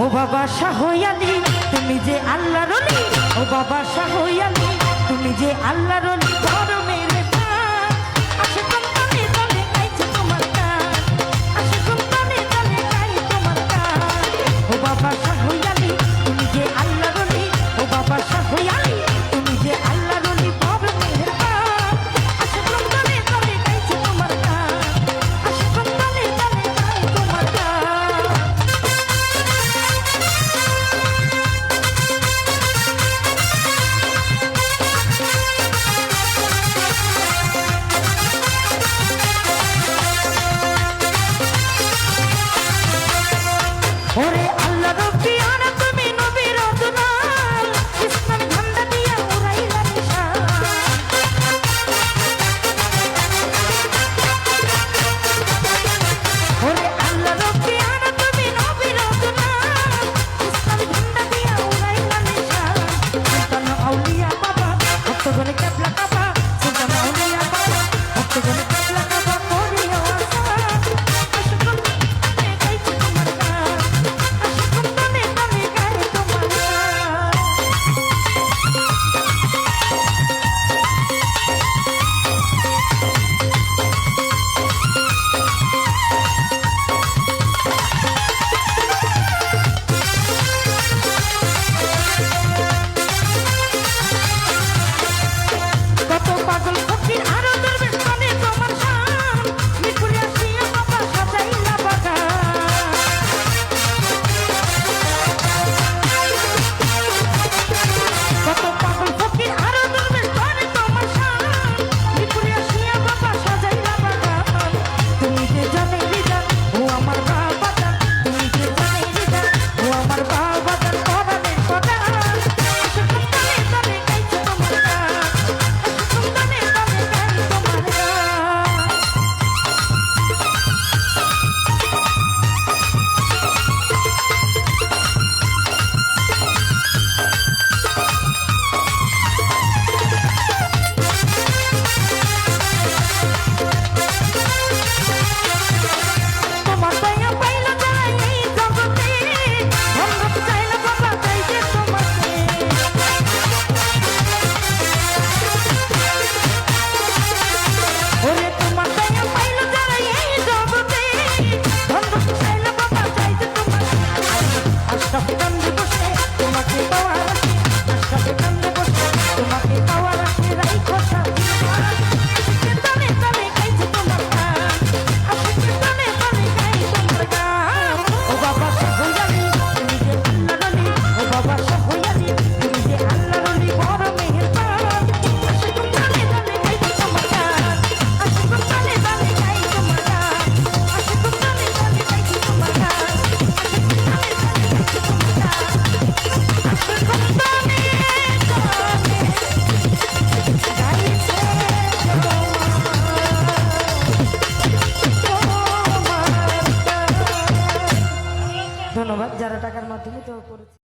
ও বাবা শাহয়ালি তুমি যে আল্লাহর ওলি, ও বাবা শাহয়ালি তুমি যে আল্লাহর ওলি, বড় মেরে প্রাণ আসে কোনখানে চলে গাইছে তোমার গান, আসে কোনখানে চলে গাই তোমার গান। ও বাবা শাহয়ালি তুমি যে আল্লাহর ওলি, ও বাবা শাহয়ালি তুমি যে আল্লাহর ওলি, বড় মেরে প্রাণ আসে কোনখানে চলে গাইছে তোমার গান, আসে কোনখানে চলে গাই তোমার গান। ওরে আল্লাহ রব্বি আনা তুমি নবীর অদনাল, ইসলাম ঝান্ডা দিয়া উড়াইলা নিশান। ওরে আল্লাহ রব্বি আনা তুমি নবীর অদনাল, ইসলাম ঝান্ডা দিয়া উড়াইলা নিশান। সুলতান আউলিয়া বাবা ভক্তগণ কেবলা কাবা, সুলতান আউলিয়া বাবা ভক্তগণ কেবলা কাবা করিও আশা, আশা গাইছে তোমার গান, কত পাগল ফকির আরো দরবেশ মানে তোমার শান, মিরপুরে আসিয়া বাবা সাজাইলা বাগান। কত পাগল ফকির আরো দরবেশ মানে তোমার শান, মিরপুরে আসিয়া বাবা সাজাইলা বাগান। তুমি যে জানে রিজান ও আমার বাবা জান, তুমি যে জানে রিজান ও আমার বাবা জান, পরাণের পরাণ আসে কোনখানে চলে গাইছে তোমার গান, কোনখানে চলে গাই তোমার গান। তোমার দয়া পাইলো যাই এই জগতে, ধন্যবাদ চাইলো বাবা চাই যে তোমাকে। ওরে তোমার দয়া পাইলো যাই এই জগতে, ধন্যবাদ চাইলো বাবা চাই যে তোমাকে। আশরাফ কান্দে বসে তোমাকে পাওয়ার আশে, আশরাফ কান্দে বসে তোমাকে পাওয়ার আশে, রাইখো সাজিয়া আশিকে তলে তলে গাইছে তোমার গান, আশিকে তলে তলে গাই তোমার গান। ও বাবা শাহয়ালি তুমি যে আল্লাহর ওলি, ও বাবা শাহয়ালি তুমি যে আল্লাহর ওলি, বড় মেহেরবান আসে কোনখানে চলে গাইছে তোমার গান, আসে কোনখানে চলে গাই তোমার গান, আসে কোনখানে চলে গাইছে তোমার গান, আসে কোনখানে চলে গাইছে তোমার গান, আসে কোনখানে চলে ধন্যবাদ যারা টাকার মাধ্যমে তো করেছে।